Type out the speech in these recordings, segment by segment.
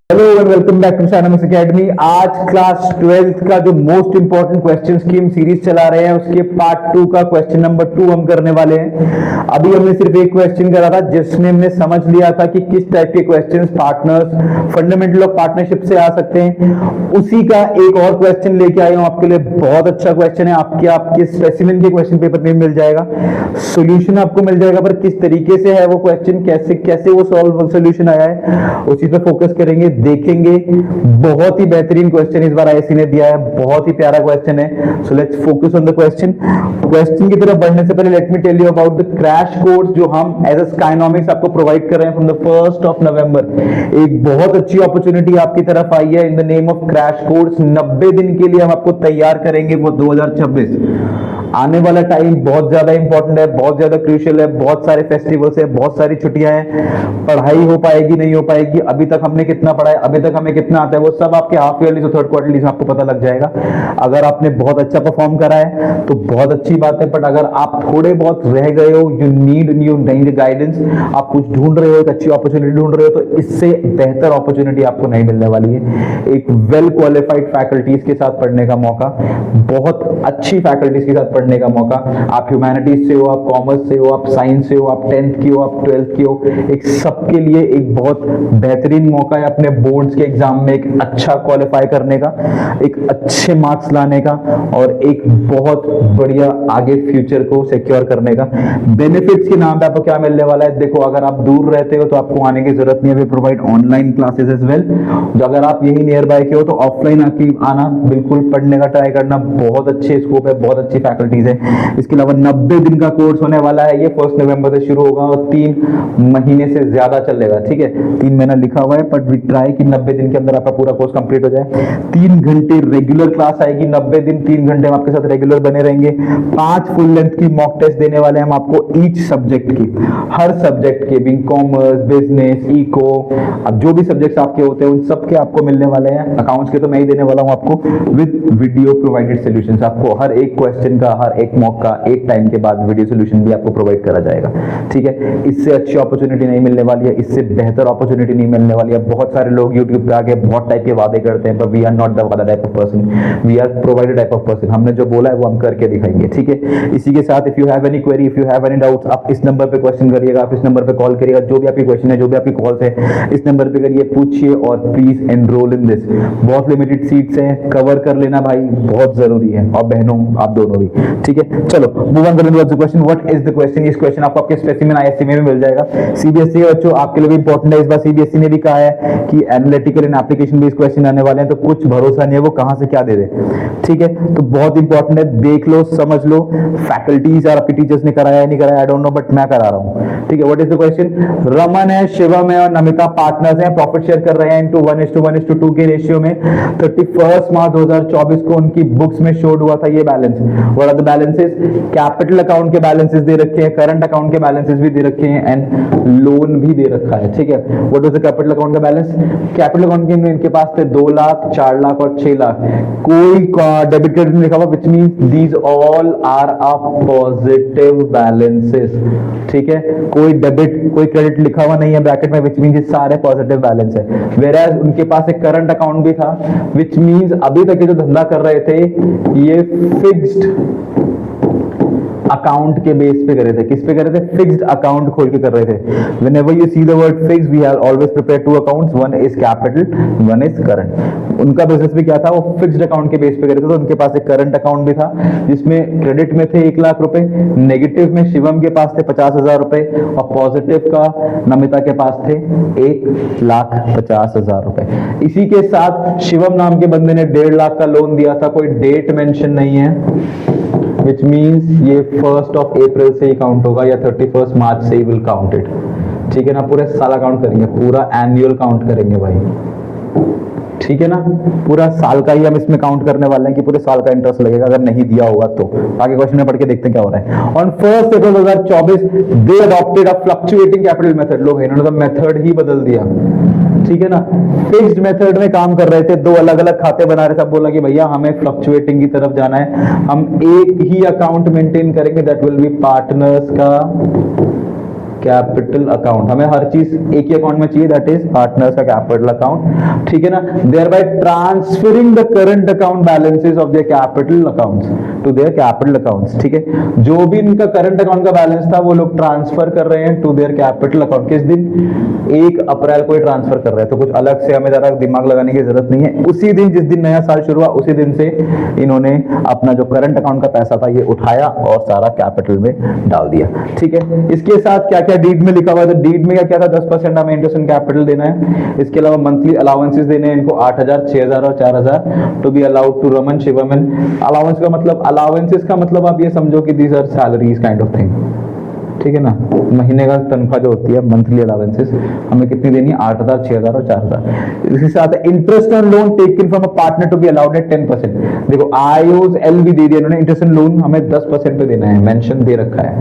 Hello and welcome back to Shinomics academy. आज class 12th का जो मोस्ट इंपॉर्टेंट क्वेश्चन की हम सीरीज चला रहे हैं उसके पार्ट 2 का क्वेश्चन नंबर 2 हम करने वाले हैं। अभी हमने सिर्फ एक क्वेश्चन करा था जिसमें हमने समझ लिया था कि किस टाइप के questions partners fundamental of partnership से आ सकते हैं। उसी का एक और क्वेश्चन लेके आया हूं आपके लिए। बहुत अच्छा क्वेश्चन है, आपके स्पेसिमेन के क्वेश्चन पेपर में मिल जाएगा, सोल्यूशन आपको मिल जाएगा, पर किस तरीके से है वो क्वेश्चन, कैसे कैसे वो सॉल्व सोल्यूशन आया है उसी पे फोकस करेंगे, देखेंगे। बहुत ही बेहतरीन क्वेश्चन इस बार आईएससी ने दिया है, बहुत ही प्यारा क्वेश्चन है। So let's focus on the question. Question की तरफ बढ़ने से पहले let me tell you about the crash course जो हम एज अ स्काइनॉमिक्स आपको प्रोवाइड कर रहे हैं from the 1st of November। एक बहुत अच्छी अपॉर्चुनिटी आपकी तरफ आई है in the name of crash course. 90 दिन के लिए हम आपको तैयार करेंगे वो 2026। आने वाला टाइम बहुत ज्यादा इंपॉर्टेंट है, बहुत ज्यादा क्रूशियल है, बहुत सारे फेस्टिवल्स है, बहुत सारी छुट्टियां हैं। पढ़ाई हो पाएगी नहीं हो पाएगी, अभी तक हमने कितना पढ़ा है, अभी तक हमें कितना आता है, वो सब आपके हाफ ईयरली और थर्ड क्वार्टरली आपको पता लग जाएगा। अगर आपने बहुत अच्छा परफॉर्म करा है तो बहुत अच्छी बात है, बट अगर आप थोड़े बहुत रह गए हो, यू नीड गाइडेंस, आप कुछ ढूंढ रहे हो, एक अच्छी अपॉर्चुनिटी ढूंढ रहे हो, तो इससे बेहतर अपॉर्चुनिटी आपको नहीं मिलने वाली है। एक वेल क्वालिफाइड फैकल्टीज के साथ पढ़ने का मौका, बहुत अच्छी फैकल्टीज के साथ पढ़ने का मौका। आप ह्यूमैनिटीज से हो, आप कॉमर्स से हो, आप साइंस से हो, आप 10th की हो, आप 12th की हो, एक सबके लिए एक बहुत बेहतरीन मौका है अपने बोर्ड्स के एग्जाम में एक अच्छा क्वालिफाई करने का, एक अच्छे मार्क्स लाने का और एक बहुत बढ़िया आगे फ्यूचर को सिक्योर करने का। बेनिफिट्स के नाम पे आपको क्या मिलने वाला है, देखो अगर आप दूर रहते हो तो आपको आने की जरूरत नहीं है, we provide online classes as well. जो अगर आप यही नियर बाय के हो तो ऑफलाइन आना बिल्कुल पढ़ने का ट्राई करना, बहुत अच्छे स्कोप है, बहुत अच्छी फैकल्टीज है। इसके अलावा 90 दिन का कोर्स होने वाला है, ये 1 नवंबर से शुरू होगा और 3 महीने से ज्यादा चलेगा। ठीक है, 3 महीना लिखा हुआ है, बट वी ट्राई कि 90 दिन के अंदर आपका पूरा कोर्स कंप्लीट हो जाए। 3 घंटे रेगुलर क्लास आएगी, 90 दिन 3 घंटे हम आपके साथ रेगुलर बने रहेंगे। 5 फुल लेंथ की मॉक टेस्ट देने वाले हैं हम आपको ईच सब्जेक्ट की, हर सब्जेक्ट के, बीइंग कॉमर्स, बिजनेस, इको, अब जो भी सब्जेक्ट्स आपके होते हैं उन सबके आपको मिलने वाले हैं। अकाउंट्स के तो मैं ही देने वाला हूं आपको विद वीडियो प्रोवाइडेड सॉल्यूशंस। आपको हर एक क्वेश्चन का, हर एक मॉक का एक टाइम के बाद वीडियो सॉल्यूशन भी आपको प्रोवाइड करा जाएगा। ठीक है, इससे अच्छी अपॉर्चुनिटी नहीं मिलने वाली है, इससे बेहतर अपॉर्चुनिटी नहीं मिलने वाली है। बहुत सारे लोग यूट्यूब पे आके बहुत टाइप के वादे करते हैं, पर we are not the type of person, we are provided type of person. हमने जो बोला है वो हम करके दिखाएंगे। ठीक है, इसी के साथ if you have any query, if you have any doubts, आप इस नंबर पे क्वेश्चन करिएगा, आप इस नंबर पे कॉल करिएगा, जो भी आपकी क्वेश्चन है, जो भी आपकी कॉल्स है, इस नंबर पे करिए, पूछिए और प्लीज एनरोल इन दिस। बहुत लिमिटेड सीट्स हैं, कवर कर लेना भाई, बहुत जरूरी है, और बहनों आप दोनों भी। ठीक है, चलो मूव ऑन करेंगे। What's the question, what is the question. इस क्वेश्चन आपको आपके स्पेसिमेन आईएससी में भी मिल जाएगा। सीबीएसई बच्चों आपके लिए भी इंपॉर्टेंट है। इस बार सीबीएसई ने भी कहा है कि analytical and application based question आने वाले हैं, तो कुछ भरोसा नहीं है वो कहां से क्या दे दे। ठीक है, तो बहुत इंपॉर्टेंट है, देख लो, समझ लो। फैकल्टीज और आपके टीचर्स ने कराया नहीं कराया आई डोंट नो, बट मैं करा रहा हूं। ठीक है, what is the question. Raman है, शिवम है और नमिता पार्टनर्स हैं, प्रॉफिट शेयर कर रहे हैं इनटू 1:1:2 के रेशियो में। 31 मार्च 2024 को उनकी बुक्स में शोड हुआ था ये balance. What are the balances, capital account के बैलेंसेस दे रखे हैं, करंट अकाउंट के बैलेंसेस भी दे रखे हैं एंड लोन भी दे रखा है। ठीक है, what was the capital account का बैलेंस। कैपिटल अकाउंट के इनके पास थे 2 लाख, 4 लाख और 6 लाख। कोई डेबिट क्रेडिट लिखा हुआ, which means these all are a positive balances. ठीक है, कोई डेबिट कोई क्रेडिट लिखा हुआ नहीं है ब्रैकेट में, व्हिच मींस ये सारे पॉजिटिव बैलेंस है। वेयरएज उनके पास एक करंट अकाउंट भी था, व्हिच मींस अभी तक ये जो धंधा कर रहे थे ये फिक्स्ड अकाउंट के बेस पे कर रहे थे। किस पे कर रहे थे, फिक्स्ड अकाउंट खोल के कर रहे थे। Whenever you see the word fixed we are always prepare 2 accounts, one is capital, one is current. उनका बिजनेस भी क्या था, वो फिक्स्ड अकाउंट के बेस पे कर रहे थे। तो उनके पास एक करंट अकाउंट भी था जिसमें क्रेडिट में थे 1 लाख रुपए, नेगेटिव में शिवम के पास थे 50,000 रुपए और पॉजिटिव का नमिता के पास थे 1,50,000 रुपए। इसी के साथ शिवम नाम के बंदे ने 1.5 लाख का लोन दिया था, कोई डेट मेंशन नहीं है, which means ये 1st of April से ही काउंट होगा या 31st मार्च से ही विल काउंट इट। ठीक है ना, पूरे साल काउंट करेंगे, पूरा एनुअल काउंट करेंगे भाई। ठीक है ना, पूरा साल का ही हम इसमें काउंट करने वाले हैं कि पूरे साल का इंटरेस्ट लगेगा अगर नहीं दिया होगा तो। आगे क्वेश्चन में पढ़ के देखते हैं क्या हो रहा है। On 1 April 2024 they adopted a fluctuating capital method. लोग इन्होंने तो मेथड ही बदल दिया। ठीक है ना, फिक्स्ड मेथड में काम कर रहे थे, 2 अलग अलग खाते बना रहे थे। अब बोला कि भैया हमें फ्लक्चुएटिंग की तरफ जाना है, हम एक ही अकाउंट मेंटेन करेंगे, दैट विल बी पार्टनर्स का कैपिटल अकाउंट, हमें हर चीज एक ही अकाउंट में चाहिए, दैट इज पार्टनर्स का कैपिटल अकाउंट, ठीक है ना। Thereby transferring the current account balances of their capital accounts to their capital accounts, ठीक है। जो भी इनका करंट अकाउंट का बैलेंस था वो लोग ट्रांसफर कर रहे हैं टू देयर कैपिटल अकाउंट। किस दिन? 1 अप्रैल को ही ट्रांसफर कर रहे हैं, तो कुछ अलग से हमें ज्यादा दिमाग लगाने की जरूरत नहीं है। उसी दिन, जिस दिन नया साल शुरू हुआ, उसी दिन से इन्होंने अपना जो करंट अकाउंट का पैसा था ये उठाया और सारा कैपिटल में डाल दिया, ठीक है। इसके साथ क्या क्या डीड में लिखा हुआ था? डीड में क्या क्या था? 10% हमें इंटरेस्ट ऑन कैपिटल देना है। इसके अलावा मंथली अलाउंसेस देने हैं इनको 8,000, 6,000 और 4,000 to be allowed to Raman Shivam. Allowance का मतलब, अलाउंसेस का मतलब आप ये समझो कि these are salaries kind of thing, ठीक है ना। महीने का तनख्वाह जो होती है, मंथली अलाउंसेस हमें कितनी देनी है? 8,000, 6,000 और 4,000। इसके साथ interest on loan taken from a partner to be allowed at 10%। देखो आईओज एल भी दे दिया इन्होंने, इंटरेस्ट ऑन लोन हमें 10% पे देना है, मेंशन दे रखा है,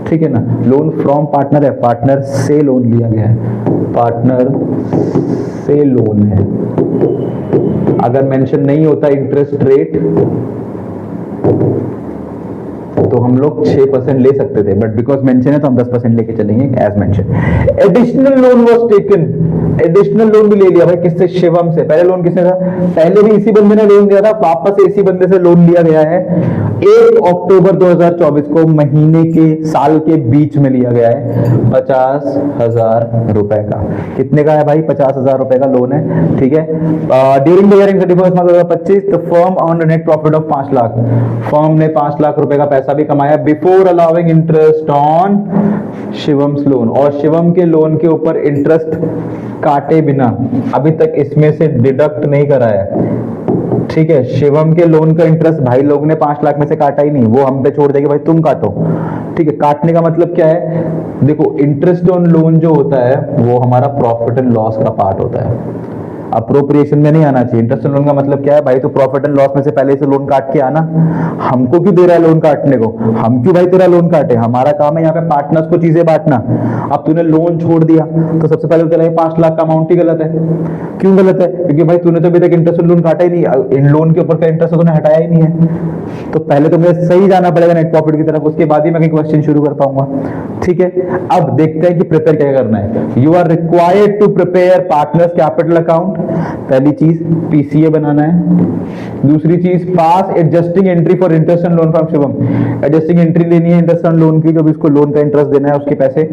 ठीक है ना। लोन फ्रॉम पार्टनर है, पार्टनर से लोन लिया गया है, पार्टनर से लोन है। अगर मेंशन नहीं होता इंटरेस्ट रेट तो हम लोग 6% ले सकते थे, बट बिकॉज मेंशन है तो हम 10% लेके चलेंगे as mention. Additional loan was taken, additional loan भी ले लिया भाई, किससे? शिवम से। पहले लोन किसने था? पहले भी इसी बंदे ने लोन दिया था, वापस इसी बंदे से लोन लिया गया है। 1 अक्टूबर 2024 को महीने के साल के बीच में लिया गया है, 50,000 रुपए का। कितने का है भाई? 50,000 रुपए का लोन है, ठीक है। During the year 31 March 2025 the firm earned net profit of 5 lakh. फर्म ने 5 लाख रुपए का पैसा भी कमाया before allowing interest on Shivam's loan, और शिवम के लोन के ऊपर इंटरेस्ट काटे बिना अभी तक इसमें से डिडक्ट नहीं कराया, ठीक है। शिवम के लोन का इंटरेस्ट भाई लोग ने 5 लाख में से काटा ही नहीं, वो हम पे छोड़ देंगे भाई तुम काटो, ठीक है। काटने का मतलब क्या है? देखो इंटरेस्ट ऑन लोन जो होता है वो हमारा प्रॉफिट एंड लॉस का पार्ट होता है, अप्रोप्रिएशन में नहीं आना चाहिए। इंटरेस्ट ऑन लोन का मतलब क्या है? भाई तो प्रॉफिट एंड लॉस में से पहले से लोन काट के आना, हमको क्यों दे रहा है लोन काटने को? हम क्यों भाई तेरा लोन काटे? हमारा काम है यहाँ पे पार्टनर्स को चीजें बांटना। अब तूने लोन छोड़ दिया तो सबसे पहले तेरा 5 लाख का अमाउंट ही गलत है। क्यों गलत है? क्योंकि भाई तूने तो अभी तक इंटरेस्ट ऑन लोन काटा ही नहीं, इन लोन के ऊपर का इंटरेस्ट तूने हटाया ही नहीं है। तो पहले तो मुझे सही जाना पड़ेगा नेट प्रॉफिट की तरफ, उसके बाद ही मैं क्वेश्चन शुरू कर पाऊंगा, ठीक है। अब देखते हैं कि प्रिपेयर क्या करना है। You are required to prepare partners capital account. पहली चीज पीसीए बनाना है, दूसरी चीज pass adjusting entry for interest on loan from Shivam, adjusting entry लेनी है इंटरेस्ट ऑन लोन की, जो भी इसको लोन का इंटरेस्ट देना है उसके पैसे।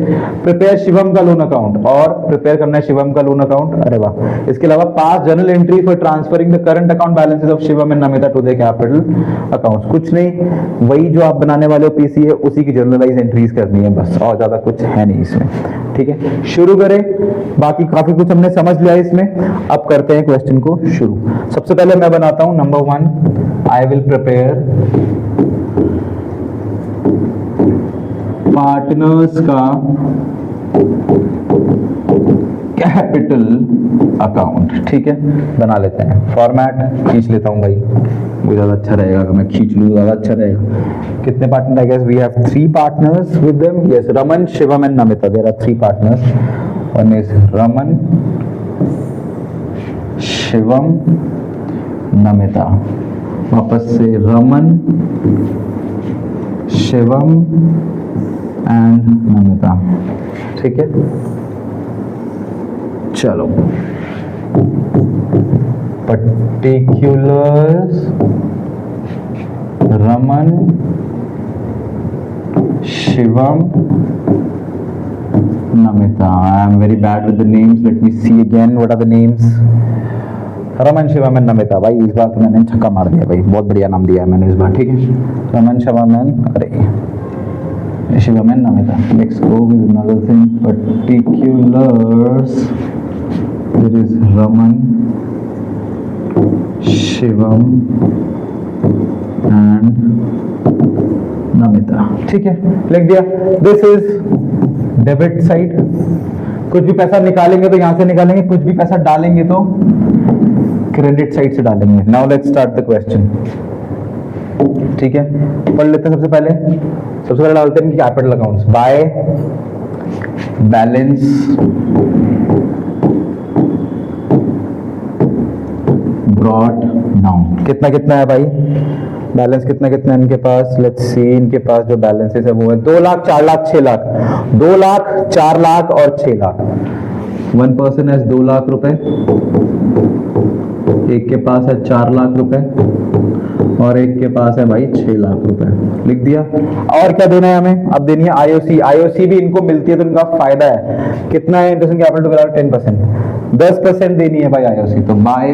प्रिपेयर शिवम का लोन अकाउंट, और प्रिपेयर करना है शिवम का लोन अकाउंट, अरे वाह। इसके अलावा pass journal entry for transferring the current account balances of Shivam and Namita to the capital accounts. कुछ नहीं, वही जो आप बनाने वाले हो पीसीए उसी की जर्नलाइज एंट्रीज करनी है बस, और ज्यादा कुछ है नहीं इसमें, ठीक है। शुरू करें, बाकी काफी कुछ हमने समझ लिया इसमें, अब करते हैं क्वेश्चन को शुरू। सबसे पहले मैं बनाता हूं number 1, I will prepare partners का कैपिटल अकाउंट, ठीक है। बना लेते हैं, फॉर्मेट खींच लेता हूं भाई, वो ज्यादा अच्छा रहेगा, अगर मैं खींच लूं ज्यादा अच्छा रहेगा। कितने partner? I guess we have 3 partners with them, yes, Raman, Shivam and Namita. There are 3 partners, one is Raman, Shivam, Namita. वापस से रमन, शिवम एंड नमिता, ठीक है। चलो, particulars Raman, Shivam, Namita. I am very bad with the names. Let me see again. What are the names? Raman, Shivam and Namita. भाई इस बार तो मैंने छक्का मार दिया भाई, बहुत बढ़िया नाम दिया है मैंने इस बार, ठीक है। रमन, शिवम एंड, अरे Shivam and Namita. Let's go with another thing. Particulars. There is Raman, Shivam and Namita, ठीक है, लिख दिया। This is debit side. कुछ भी पैसा निकालेंगे तो यहां से निकालेंगे, कुछ भी पैसा डालेंगे तो क्रेडिट साइड से डालेंगे। Now let's start the question, ठीक है। पढ़ लेते हैं। सबसे पहले डालते हैं capital accounts. By balance brought down. कितना कितना है भाई? बैलेंस कितना कितना है इनके पास, लेट्स सी। इनके पास जो बैलेंसेस है वो है 2 लाख, 4 लाख, 6 लाख। 2 लाख, 4 लाख और 6 लाख। वन पर्सन है 2 लाख रुपए, एक के पास है 4 लाख रुपए और एक के पास है भाई 6 लाख रुपए। लिख दिया। और क्या देना है हमें, अब देनी है आईओसी। आईओसी भी इनको मिलती है तो इनका फायदा है। कितना है इंटरेस्ट कैपिटल टू वैल्यू 10%, 10% देनी है भाई आईओसी। तो बाय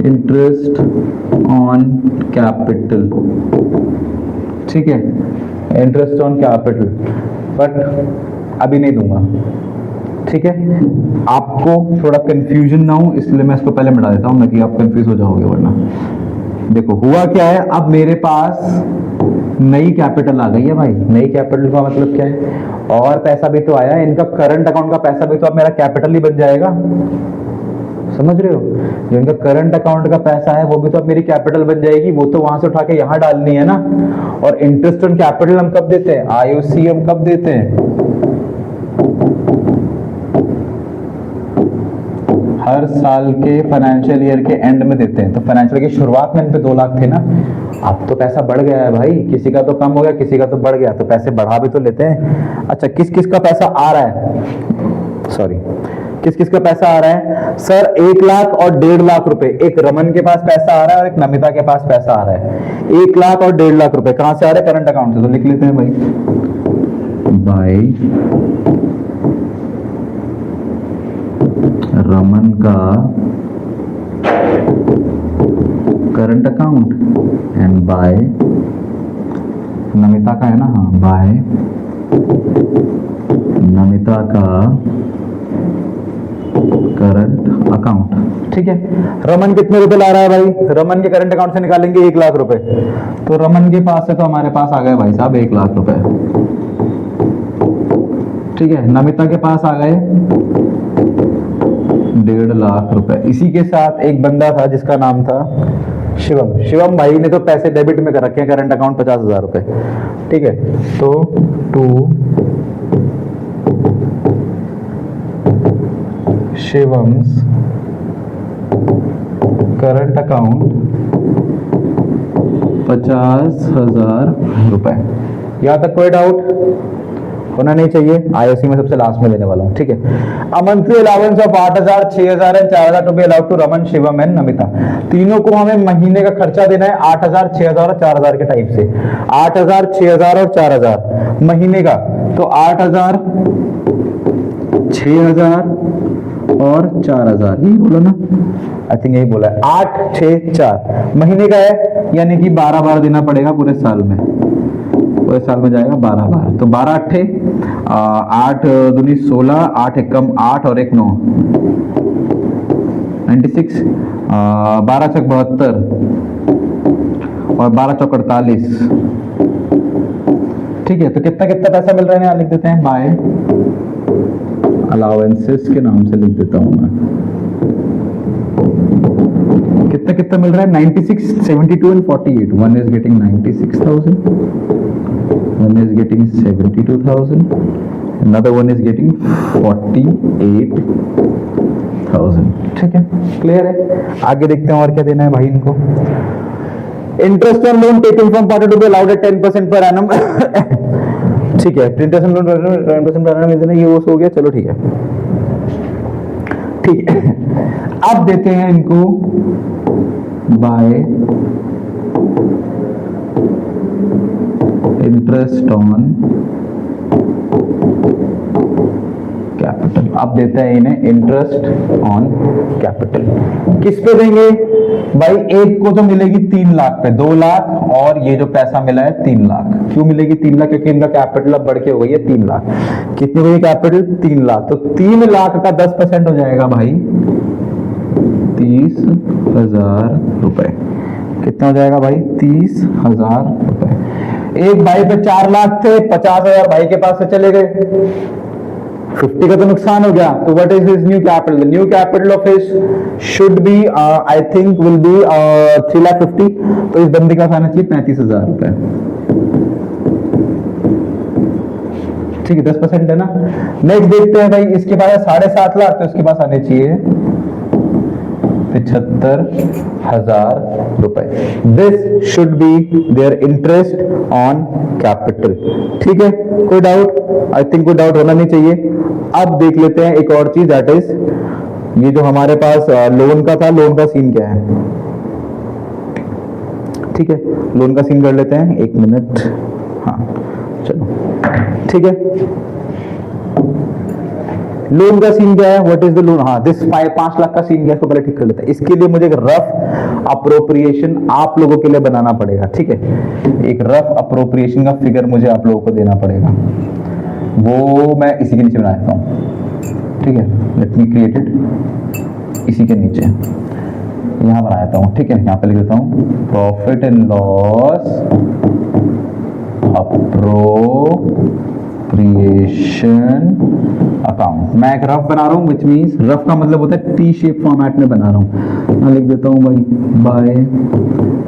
इंटरेस्ट ऑन कैपिटल, ठीक है, इंटरेस्ट ऑन कैपिटल, बट अभी नहीं दूंगा, ठीक है। आपको थोड़ा कंफ्यूजन ना हो इसलिए मैं इसको पहले मिटा देता हूं, ना कि आप कंफ्यूज हो जाओगे वरना। देखो हुआ क्या है, अब मेरे पास नई कैपिटल आ गई है भाई। नई कैपिटल का मतलब क्या है, और पैसा भी तो आया है, इनका करंट अकाउंट का पैसा भी तो अब मेरा कैपिटल ही बन जाएगा, समझ रहे हो। जो इनका करंट अकाउंट का पैसा है वो भी तो अब मेरी कैपिटल बन जाएगी, वो तो वहां से उठा के यहां डालनी है ना। और इंटरेस्ट ऑन कैपिटल हम कब देते हैं, आईओसी हम कब देते हैं, हर साल के फाइनेंशियल ईयर के एंड में देते हैं। तो फाइनेंशियल की शुरुआत में इन पे 2 लाख थे ना, अब तो पैसा बढ़ गया है भाई, किसी का तो कम हो गया किसी का तो बढ़ गया, तो पैसे बढ़ा भी तो लेते हैं। अच्छा किस किस का पैसा आ रहा है, सॉरी किस किस का पैसा आ रहा है सर, 1 लाख और 1.5 लाख रुपए। एक रमन के पास पैसा आ रहा है और एक नमिता के पास पैसा आ रहा है। 1 लाख और 1.5 लाख रुपए कहां से आ रहे हैं, करंट अकाउंट से। तो लिख लेते हैं भाई रमन का current account and by Namita का है ना, हाँ, बाय नमिता का करंट अकाउंट, ठीक है। रमन कितने रुपए ला रहा है भाई, रमन के करंट अकाउंट से निकालेंगे 1 लाख रुपए, तो रमन के पास से तो हमारे पास आ गए भाई साहब 1 लाख रुपए, ठीक है। नमिता के पास आ गए 1.5 लाख रुपए। इसी के साथ एक बंदा था जिसका नाम था शिवम। शिवम भाई ने तो पैसे डेबिट में कर रखे हैं, करंट अकाउंट 50,000 रुपए, ठीक है। तो टू शिवम्स करंट अकाउंट 50,000 रुपए। यहां तक कोई डाउट होना नहीं चाहिए। आईओसी में सबसे लास्ट में देने वाला हूं, ठीक है। A monthly allowance of 8,000, 6,000 and 4,000 to be allowed to Raman, Shivam and Namita. तीनों को हमें महीने का खर्चा देना है 8,000, 6,000 और 4,000 के टाइप से। 8,000, 6,000 और 4,000 महीने का, तो 8,000, 6,000 और 4,000, यही बोला ना, आई थिंक यही बोला है। 8, 6, 4 महीने का है, यानी कि 12 बार देना पड़ेगा पूरे साल में, पूरे साल में जाएगा 12 बार। तो 12 अट्ठे 8 दूनी 16, 8 एकम 8 और 1 9, 96, 12 चौक 72 और 12 चौक 48, ठीक है। तो कितना कितना पैसा मिल रहा है यहाँ लिख देते हैं, बाय अलाउंसेस के नाम से लिख देता हूं मैं। कितना कितना मिल रहा है, 96, 72 and 48। One is getting 96,000, one is getting 72,000, another one is getting 48,000, ठीक है। क्लियर है। आगे देखते हैं और क्या देना है भाई इनको। Interest on loan taken from party to be allowed at 10% per annum, ठीक है। Interest on loan 10% per annum देना, ये वो हो गया, चलो ठीक है, ठीक है। अब देते हैं इनको बाय इंटरेस्ट ऑन कैपिटल। अब देते हैं इन्हें इंटरेस्ट ऑन कैपिटल। किस पे देंगे भाई, एक को तो मिलेगी 3 लाख पे, 2 लाख और ये जो पैसा मिला है 3 लाख। क्यों मिलेगी 3 लाख, क्योंकि इनका कैपिटल अब बढ़ के हो गई है 3 लाख। कितनी हुई कैपिटल, 3 लाख। तो 3 लाख का 10% हो जाएगा भाई 30,000 रुपए। कितना हो जाएगा भाई, 30,000 रुपए। एक भाई पे 4 लाख थे, 50,000 भाई के पास से चले गए, 50 का तो नुकसान हो गया। तो what is his new capital, new capital of his should be I think will be 3,50,000। तो इस बंदे का आना चाहिए 35,000 रुपए, ठीक है। 10% है ना। नेक्स्ट देखते हैं भाई, इसके पास 7.5 लाख, तो इसके पास आने चाहिए 75,000 रुपए। This should be their interest on capital. ठीक है, कोई डाउट? आई थिंक कोई डाउट होना नहीं चाहिए। अब देख लेते हैं एक और चीज, दैट इज ये जो हमारे पास लोन का था, लोन का सीन क्या है। ठीक है, लोन का सीन कर लेते हैं, 1 मिनट। हाँ चलो ठीक है, लोन का सीन क्या है, व्हाट इज द लोन। हाँ दिस 5 लाख का सीन क्या है, इसको पहले ठीक कर लेते हैं। इसके लिए मुझे एक रफ अप्रोप्रिएशन आप लोगों के लिए बनाना पड़ेगा। ठीक है, एक रफ अप्रोप्रिएशन का फिगर मुझे आप लोगों को देना पड़ेगा, वो मैं इसी के नीचे बना देता हूँ। ठीक है, लेट मी क्रिएटेड, इसी के नीचे यहां बना देता हूँ। ठीक है, यहां पे लिख देता हूँ profit and loss appropriation account. मैं एक रफ बना रहा हूँ, विच मीन्स रफ का मतलब होता है टी शेप फॉर्मेट में बना रहा हूँ। मैं लिख देता हूँ भाई बाय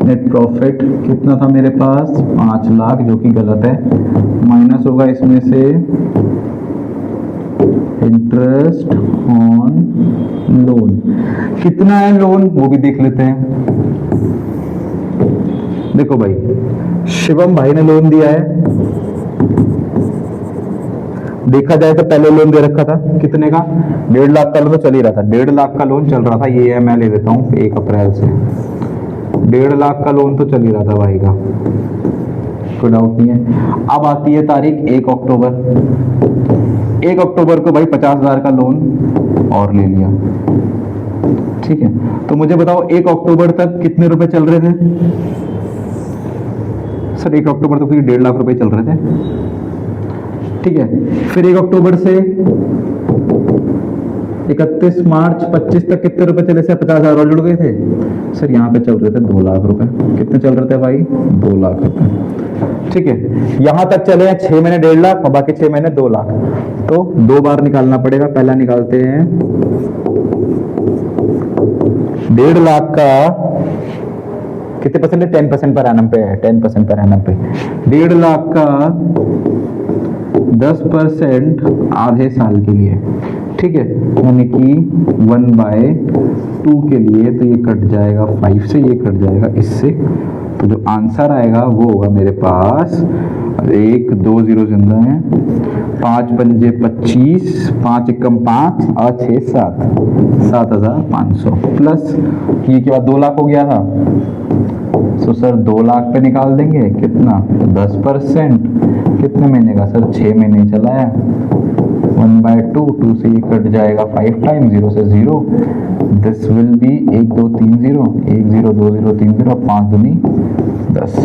नेट प्रॉफिट कितना था मेरे पास, 5 लाख, जो कि गलत है, माइनस होगा इसमें से इंटरेस्ट ऑन लोन। कितना है लोन वो भी देख लेते हैं। देखो भाई, शिवम भाई ने लोन दिया है, देखा जाए तो पहले लोन दे रखा था कितने का, 1.5 लाख का लोन तो चल ही रहा था, 1.5 लाख का लोन चल रहा था। ये मैं ले लेता हूँ 1 अप्रैल से, 1.5 लाख का लोन तो चल ही रहा था भाई का, कोई डाउट नहीं है। अब आती है तारीख 1 अक्टूबर। 1 अक्टूबर को भाई 50,000 का लोन और ले लिया। ठीक है, तो मुझे बताओ 1 अक्टूबर तक कितने रुपए चल रहे थे सर? 1 अक्टूबर तक तो 1.5 लाख रुपए चल रहे थे। ठीक है, फिर 1 अक्टूबर से 31 मार्च 25 तक कितने रुपए चले से? 50,000 और जुड़ गए थे सर। यहाँ पे चल रहे थे 2 लाख रुपए। कितने चल रहे थे भाई? 2 लाख रुपए। ठीक है, यहां तक चले हैं 6 महीने 1.5 लाख और बाकी 6 महीने 2 लाख। तो 2 बार निकालना पड़ेगा। पहला निकालते हैं 1.5 लाख का कितने परसेंट है? 10% पर एनम पे है, 10% पर एनम पे। 1.5 लाख का 10% आधे साल के लिए। ठीक है, यानी कि 1/2 के लिए, तो ये कट जाएगा 5 से, ये कट जाएगा इससे, तो जो आंसर आएगा वो होगा मेरे पास 1 2 0 जिंदा है, 5 पंजे 25, 5 एकम 5 और 6 7, 7,500 प्लस ये के बाद 2 लाख हो गया था। तो सर 2 लाख पे निकाल देंगे कितना? 10%। कितने महीने का सर? 6 महीने चला है। 1/2, 2 से ये कट जाएगा 5 टाइम, 0 से 0। दिस विल बी 1 2 3 0, 1 0 2 0 3 0, 5 दूनी 10।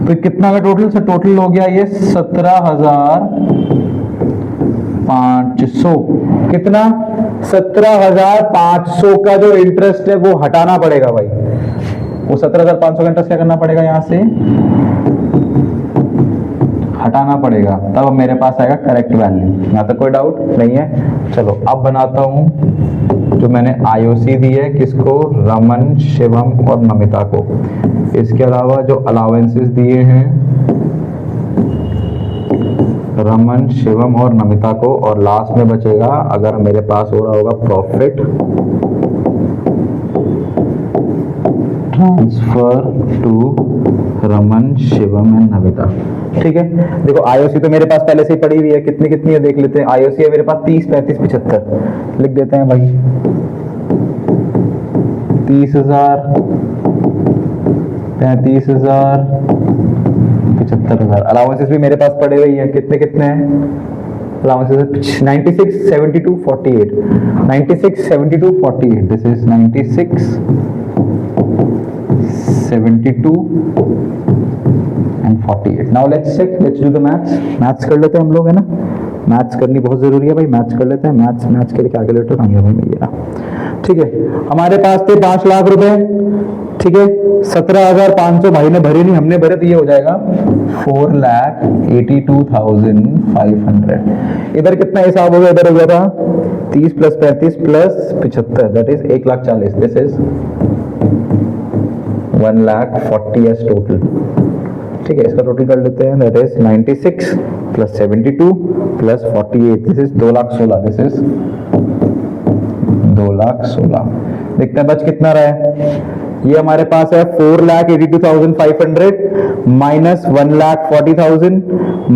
तो कितना का टोटल सर? टोटल हो गया ये 17,500। कितना? 17,500 का जो इंटरेस्ट है वो हटाना पड़ेगा भाई। वो 17,500 का इंटरेस्ट क्या करना पड़ेगा? यहां से हटाना पड़ेगा, तब मेरे पास आएगा करेक्ट वैल्यू। यहाँ तक कोई डाउट नहीं है। चलो अब बनाता हूं जो मैंने आईओसी दी है, किसको? रमन, शिवम और नमिता को। इसके अलावा जो अलाउंसेस दिए हैं रमन, शिवम और नमिता को, और लास्ट में बचेगा अगर मेरे पास हो रहा होगा profit transfer to Raman, Shivam and Namita. ठीक है, देखो आईओसी तो मेरे पास पहले से ही पड़ी हुई है, कितनी कितनी है देख लेते हैं। आईओसी है मेरे पास 30 35 75, लिख देते हैं भाई 30,000, 35,000, 75,000। अलाउंसेस भी मेरे पास पड़े हुई है, कितने कितने हैं allowances? 96 72 48, 96 72 48। This is 96 72 and 48. Now let's check, let's do the maths. Maths कर लेते हैं हम लोग, है ना? मैथ्स करनी बहुत जरूरी है भाई, मैथ्स कर लेते हैं। मैथ्स के लिए कैलकुलेटर कहाँ गया भाई मेरा? ठीक है, हमारे पास थे 5 लाख रुपए। ठीक है, 17,500 भाई ने भरे नहीं, हमने भरे, तो ये हो जाएगा 4,82,500। इधर कितना हिसाब हो गया? इधर हो गया था 30 + 35 + 75, that is 1,40,000। This is 1,40,000 as total. ठीक है, इसका टोटल कर लेते हैं, that is 96 + 72 + 48, this is 2,16,000। This is 2,16,000। देखते हैं बच कितना रहा है। ये हमारे पास है 4,82,500 माइनस 1,40,000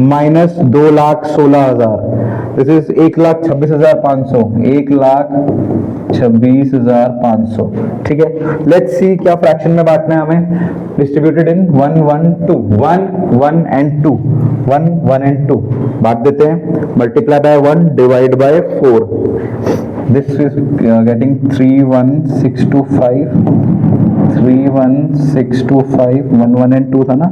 माइनस 2,16,000, दिस इज 1,26,500, 1,26,500। ठीक है, लेट्स सी क्या फ्रैक्शन में बांटना है हमें। डिस्ट्रीब्यूटेड इन 1 1 2, 1 1 एंड 2, 1 1 एंड 2 बांट देते हैं। Multiply by 1 divide by 4, this is getting 3,1,625, 3,1,625, 1 1 and 2 था ना,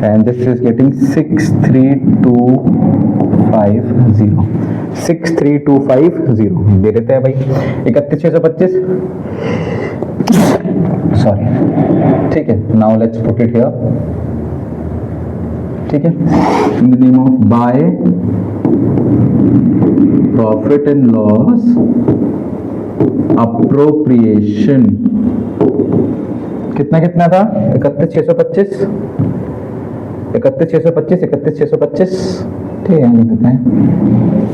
and this is getting 6,3,250, 6,3,250 दे देते हैं भाई। 31,625, सॉरी, ठीक है। Now let's put it here, ठीक है। In the name of by profit and loss appropriation, कितना कितना था? 31,625, 31,625, 31,625, ठीक है, लिख देते हैं।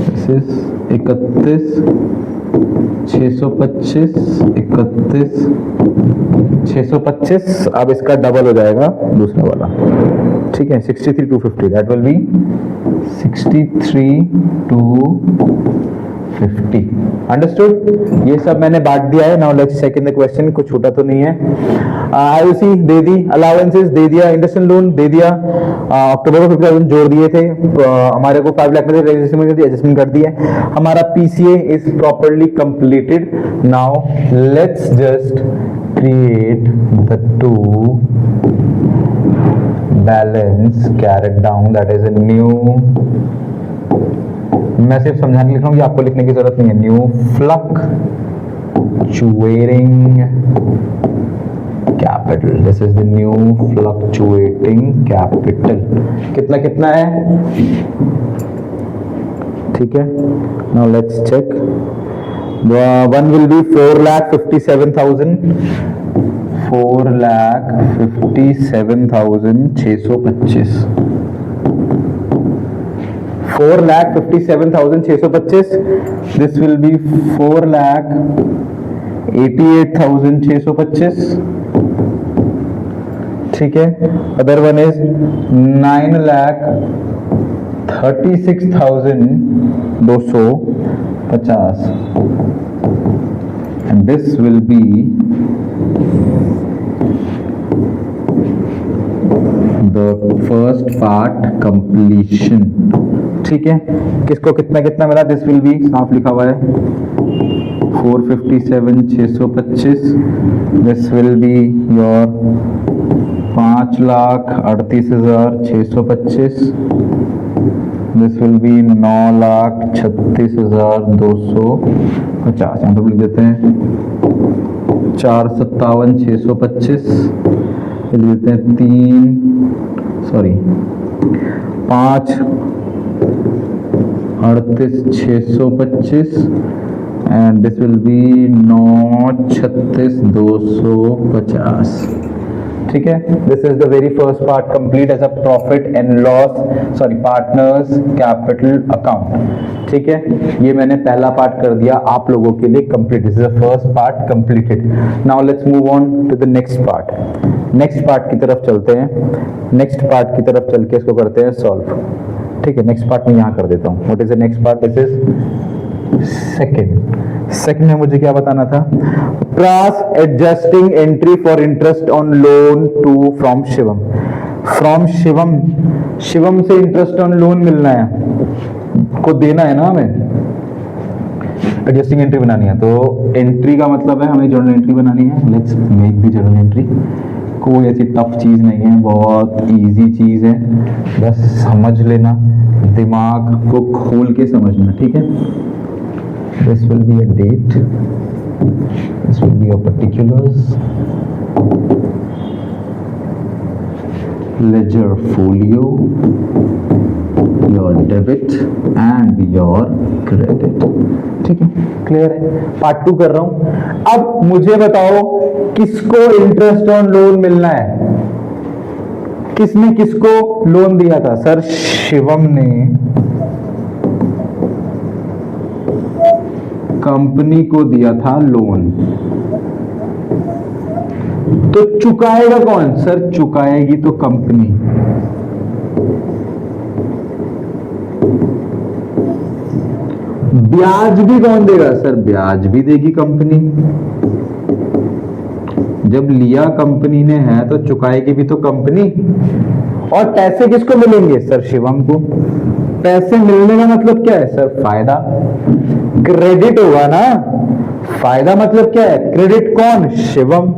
This is 31,625, 31,625। अब इसका डबल हो जाएगा दूसरा वाला, ठीक है, 63,250, दैट विल बी 63,250। अंडरस्टूड? ये सब मैंने बांट दिया है। Now let's check in the question, कुछ छूटा तो नहीं है। आईओसी दे दी, अलाउंसेस दे दिया, इंडस्ट्रियल लोन दे दिया, अक्टूबर को 50,000 जोड़ दिए थे, हमारे को 5 लाख में एडजस्टमेंट कर दिया। हमारा PCA is properly completed. Now let's just create the two balance carried down, that is a new, मैं सिर्फ समझाने लिख रहा हूँ, ये आपको लिखने की जरूरत नहीं है। New fluctuating capital, this is the new fluctuating capital. कितना कितना है? ठीक है, now let's check. One will be 4,57,000, 4,57,625, 4,57,625, this will be 4,88,625, ठीक है। Other one is 9,36,250 and this will be the first part completion, ठीक है। किसको कितना कितना मिला? दिस विल बी, साफ लिखा हुआ है, 457,625, this will be your 5,38,625, this will be 9,36,250, यहाँ पर लिख देते हैं 4,57,625, लिख देते हैं 5,38,625 and this will be 9,36,250, ठीक है। This is the very first part complete as a profit and loss, sorry, partners capital account, ठीक है। ये मैंने पहला पार्ट कर दिया आप लोगों के लिए complete, this is the first part completed. Now let's move on to the next part. Next part की तरफ चलते हैं, नेक्स्ट पार्ट की तरफ चल के इसको करते हैं सॉल्व, ठीक है। नेक्स्ट पार्ट में यहाँ कर देता हूँ। What is the next part? This is second में मुझे क्या बताना था? Pass adjusting entry for interest on loan to from Shivam, from Shivam, Shivam से इंटरेस्ट ऑन लोन मिलना है, को देना है ना हमें, एडजस्टिंग एंट्री बनानी है। तो एंट्री का मतलब है हमें जर्नल एंट्री बनानी है। Let's make the journal entry. कोई ऐसी टफ चीज नहीं है, बहुत इजी चीज है, बस समझ लेना, दिमाग को खोल के समझना, ठीक है। This will be a date, this will be your particulars, ledger folio, your debit and your credit, ठीक है, क्लियर है। पार्ट 2 कर रहा हूं। अब मुझे बताओ किसको इंटरेस्ट ऑन लोन मिलना है? किसने किसको लोन दिया था? सर शिवम ने कंपनी को दिया था लोन, तो चुकाएगा कौन सर? चुकाएगी तो कंपनी। ब्याज भी कौन देगा सर? ब्याज भी देगी कंपनी। जब लिया कंपनी ने है तो चुकाएगी भी तो कंपनी। और पैसे किसको मिलेंगे सर? शिवम को। पैसे मिलने का मतलब क्या है सर? फायदा। क्रेडिट होगा ना। फायदा मतलब क्या है? क्रेडिट कौन? शिवम।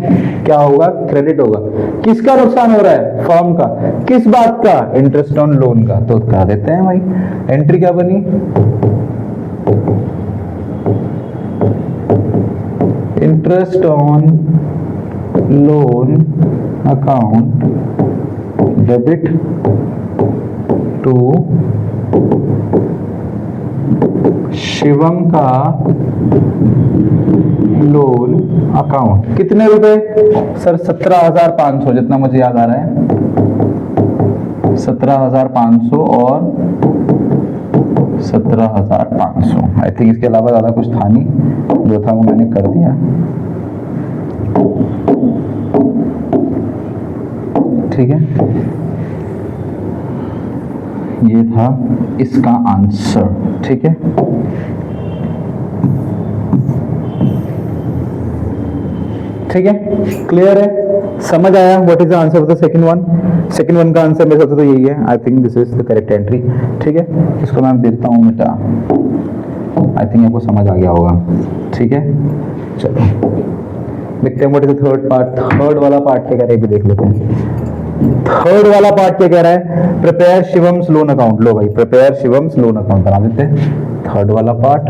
क्या होगा? क्रेडिट होगा। किसका नुकसान हो रहा है? फर्म का। किस बात का? इंटरेस्ट ऑन लोन का। तो कह देते हैं भाई, एंट्री क्या बनी? Interest on loan account debit to Shivam का लोन अकाउंट। कितने रुपए सर? 17,500, जितना मुझे याद आ रहा है 17,500 और 17,500। आई थिंक इसके अलावा ज्यादा कुछ था नहीं, जो था वो मैंने कर दिया। ठीक है, ये था इसका आंसर। ठीक है, ठीक है, क्लियर है? समझ आया what is the answer of the second one? Second one का आंसर मेरे हिसाब से तो यही है। I think this is the correct entry. ठीक है, इसको मैं देता हूँ मिटा। आई थिंक आपको समझ आ गया होगा। ठीक है, चलो देखते हैं what is the third part. Third वाला पार्ट क्या कह रहा है, देख लेते हैं। थर्ड वाला पार्ट क्या कह रहा है? Prepare Shivam's loan account. लो भाई, प्रिपेयर शिवम्स लोन अकाउंट बना देते हैं। थर्ड वाला पार्ट,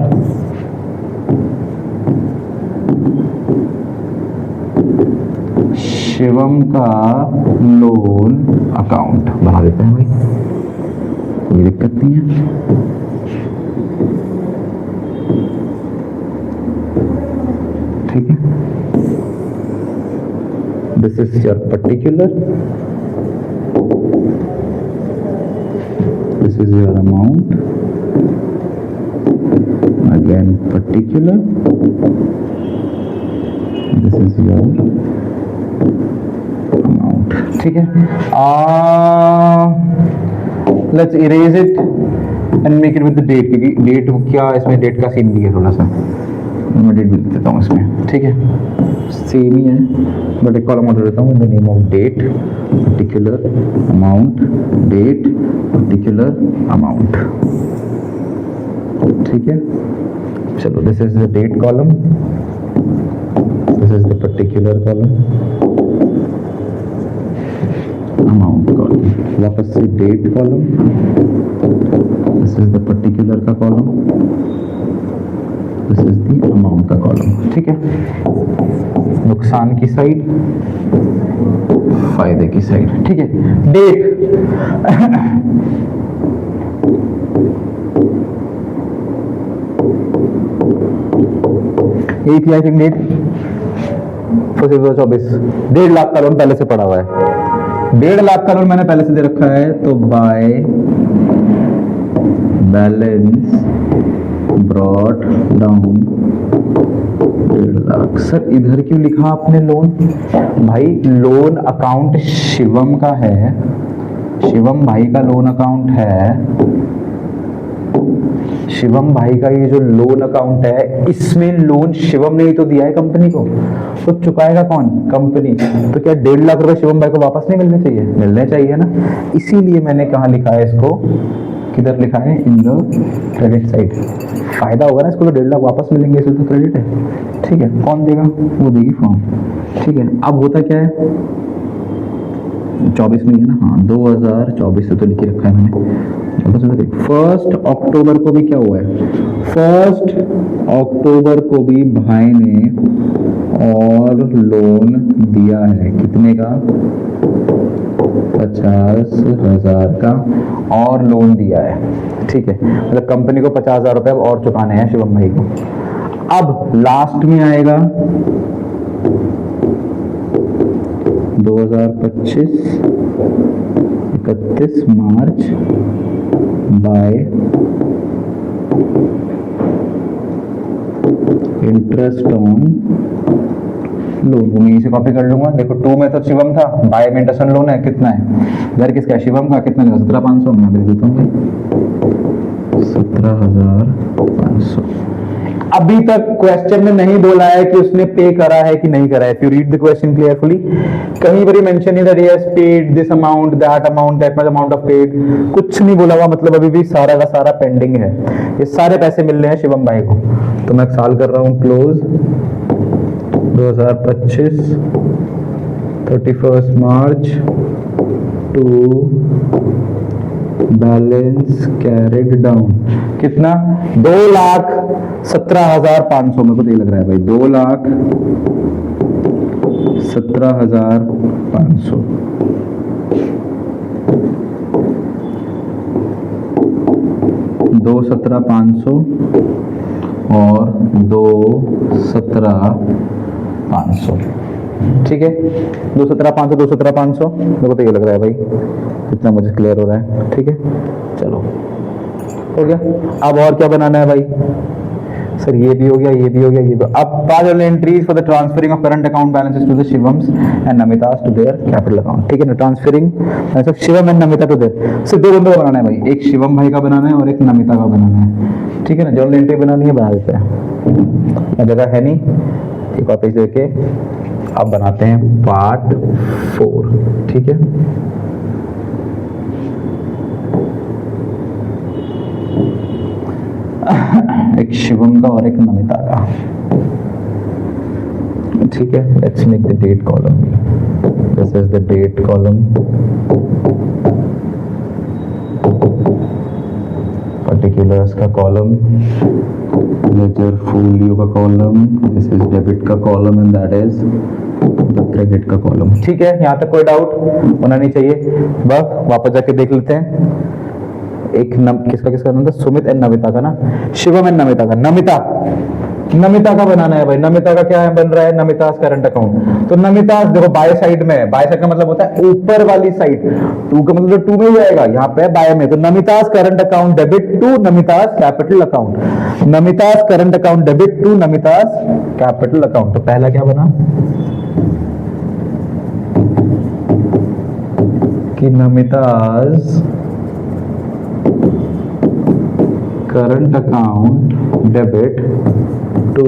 शिवम का लोन अकाउंट बना देते हैं भाई, कोई दिक्कत नहीं है। ठीक है, this is your particular, this is your amount, again particular, this is your amount. ठीक है, let's erase it and make it with the date, क्योंकि डेट क्या इसमें डेट का सीन भी है थोड़ा सा, मैं डेट भी लिख देता हूँ इसमें। ठीक है, सेम ही है बट एक कॉलम ऑर्डर देता हूँ, the name of date particular amount, date particular amount. ठीक है, चलो this is the date column, this is the particular column, amount column. वापस से date column, this is the particular का column, this is the amount का column. ठीक है, नुकसान की साइड, फायदे की साइड। ठीक है, डेट यही थी आई थिंक डेट। 2024 1.5 लाख का लोन पहले से पड़ा हुआ है। 1.5 लाख का लोन मैंने पहले से दे रखा है, तो by balance brought down 1.5 lakh. Sir इधर क्यों लिखा आपने लोन? भाई लोन अकाउंट शिवम का है, शिवम भाई का लोन अकाउंट है। शिवम भाई का ये जो लोन अकाउंट है, इसमें लोन शिवम ने ही तो दिया है कंपनी को, तो चुकाएगा कौन? कंपनी। तो क्या 1.5 लाख रुपए शिवम भाई को वापस नहीं मिलने चाहिए? मिलने चाहिए ना। इसीलिए मैंने कहाँ लिखा है इसको, किधर लिखा है? In the credit side. फायदा होगा ना इसको, तो 1.5 लाख वापस मिलेंगे, इसमें तो क्रेडिट है। ठीक है, कौन देगा? वो देगी फॉर्म। ठीक है, अब होता क्या है, 24 में है ना, हाँ 2024 से तो लिख रखा है मैंने। 1 अक्टूबर को भी क्या हुआ है? 1 अक्टूबर को भी भाई ने और लोन दिया है, कितने का? 50,000 का और लोन दिया है। ठीक है, मतलब कंपनी को 50,000 रुपए और चुकाने हैं शिवम भाई को। अब लास्ट में आएगा 2025 31 मार्च बाय इंटरेस्ट ऑन लोन, वो मैं इसे कॉपी कर लूंगा। देखो 2 में तो शिवम था, बाय में इंटरेस्ट ऑन लोन है, कितना है घर किसका है, शिवम का, कितना लेगा 17,500 में अभी देता हूँ भाई 17,500। अभी तक क्वेश्चन में नहीं बोला है कि उसने पे करा है कि नहीं करा है। If you read the question carefully, कहीं पर मेंशन नहीं that he has paid this amount, that amount, that much amount of paid, कुछ नहीं बोला हुआ, मतलब अभी भी सारा का सारा पेंडिंग है। ये सारे पैसे मिल रहे हैं शिवम भाई को। तो मैं साल कर रहा हूँ close 2025 31 March two balance carried down, कितना 2,17,500 मेरे को तो ये लग रहा है भाई 2,17,500। दो 17,500 और 2,17,500, ठीक है 2,17,500 2,17,500 मेरे को तो ये लग रहा है भाई, इतना मुझे क्लियर हो रहा है, ठीक है चलो हो गया। अब और क्या बनाना है भाई, सर ये भी हो गया, ये भी हो गया, ये भी। अब part entries for the transferring of current account balances to the Shivam's and Namita's to their capital account, ठीक है ना। ट्रांसफरिंग मतलब Shivam and Namita to their, सिर्फ दो बंदों का बनाना है भाई, एक शिवम भाई का बनाना है और एक नमिता का बनाना है, ठीक है ना। जर्नल एंट्री बनानी है, बना देते हैं, जगह है नहीं, एक कॉपी लेके अब बनाते हैं पार्ट 4, ठीक है। एक शिवम का और एक नमिता का, ठीक है। Let's make the date column, this is the date column, particulars का कॉलम, लेजर फूलियो का कॉलम, दिस इज डेबिट का column and that is the credit का कॉलम, ठीक है। यहाँ तक कोई डाउट होना नहीं चाहिए। बस वापस जाके देख लेते हैं, एक किसका किसका नाम था, सुमित एंड नमिता का ना, शिवम एंड नमिता का। नमिता का बनाना है भाई, नमिता का क्या है बन रहा है, नमितास करंट अकाउंट। तो नमितास देखो बाय साइड में है, बाय साइड का मतलब होता है ऊपर वाली साइड, 2 का मतलब 2 में ही आएगा, यहाँ पे बाय में, तो Namita's current account debit to Namita's capital account, Namita's current account debit to Namita's capital account. तो पहला क्या बना कि Namita's current account debit to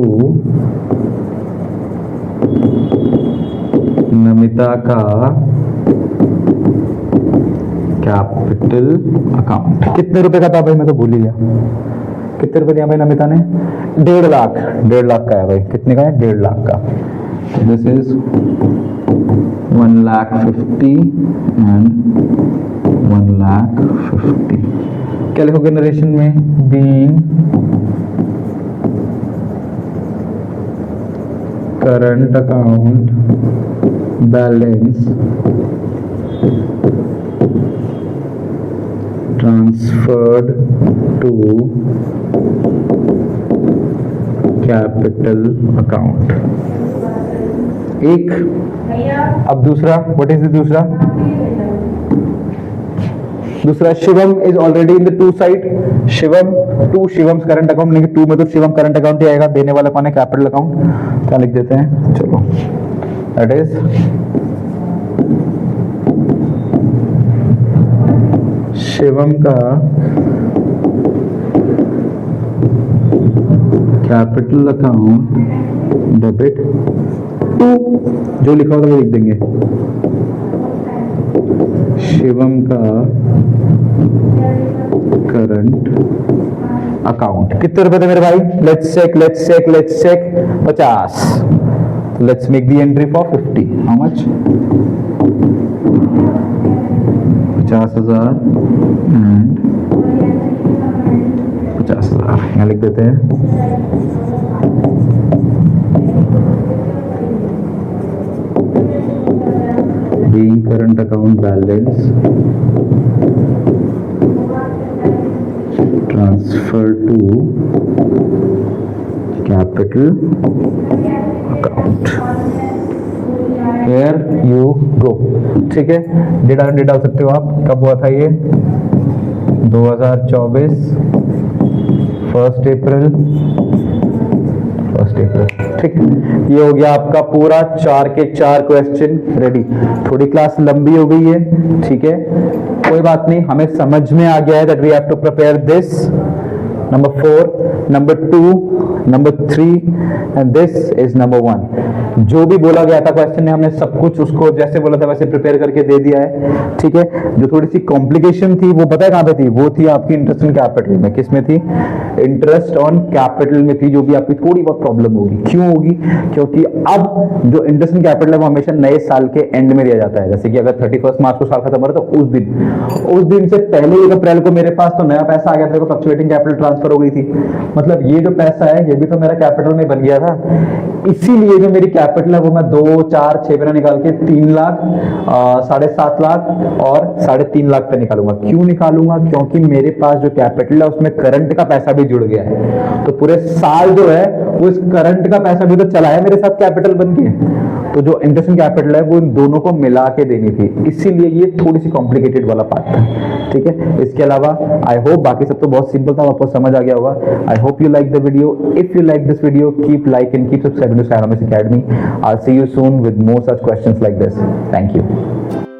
Namita का कैपिटल अकाउंट। कितने रुपए का था भाई, मैं तो भूल ही गया, कितने रुपए दिया भाई नमिता ने, 1.5 लाख, 1.5 लाख का है भाई, कितने का है 1.5 लाख का। This is 1,50,000 and 1,50,000। क्या लिखोगे नरेशन में, being current account balance transferred to capital account. एक, अब दूसरा, व्हाट इज द दूसरा, दूसरा Shivam is already in the to side, Shivam to Shivam's current account, नहीं 2 में तो शिवम करंट अकाउंट ही आएगा, देने वाला कौन है कैपिटल अकाउंट, क्या लिख देते हैं चलो, दैट इज शिवम का कैपिटल अकाउंट डेबिट टू, जो लिखा होता है वो लिख देंगे, शिवम का करंट अकाउंट। कितने रुपए थे मेरे भाई, let's check 50। Let's make the entry for 50, how much, 50,000 and 50,000 यहाँ लिख देते हैं। Being current account balance transfer to capital account. Here you go, ठीक है। डेटा डाल सकते हो आप, कब हुआ था ये, 2024 1 अप्रैल पेपर। ठीक, ये हो गया आपका पूरा 4 के 4 क्वेश्चन रेडी। थोड़ी क्लास लंबी हो गई है, ठीक है, कोई बात नहीं, हमें समझ में आ गया है that we have to prepare this number 4, number 2, number 3 and this is number 1। जो भी बोला गया था क्वेश्चन में हमने सब कुछ उसको जैसे बोला था वैसे प्रिपेयर करके दे दिया है। ठीक है, जो थोड़ी सी कॉम्प्लिकेशन थी वो पता है कहां पे थी? वो थी आपकी इंटरेस्ट इन कैपिटल में। किस में थी? इंटरेस्ट ऑन कैपिटल में थी, जो भी आपकी थोड़ी बहुत प्रॉब्लम होगी। क्यों होगी? क्योंकि अब जो इंटरेस्ट इन कैपिटल है वो हमेशा नए साल के एंड में दिया जाता है। जैसे कि अगर 31 मार्च को साल खत्म हो रहा है तो उस दिन से पहले 1 अप्रैल को मेरे पास तो नया पैसा आ गया था, फ्लक्चुएटिंग कैपिटल ट्रांसफर हो गई थी। मतलब ये जो पैसा है ये भी तो मेरा कैपिटल में बन गया था। इसीलिए जो मेरी कैपिटल है वो मैं 2, 4, 6 महीना निकाल के 3 लाख, 7.5 लाख और 3.5 लाख पे निकालूंगा। क्यों निकालूंगा? क्योंकि मेरे पास जो कैपिटल है उसमें करंट का पैसा भी जुड़ गया है। तो पूरे साल जो है वो इस करंट का पैसा भी तो चला है मेरे साथ कैपिटल बन के। तो जो इंटरेस्ट इन कैपिटल है वो इन दोनों को मिला के देनी थी, इसीलिए ये थोड़ी सी कॉम्प्लिकेटेड वाला पार्ट था। ठीक है, इसके अलावा आई होप बाकी सब तो बहुत सिंपल था, आपको समझ आ गया होगा। I hope you like the video. If you like this video, keep like and keep subscribing to Sinomics academy. I will see you soon with more such questions like this. Thank you.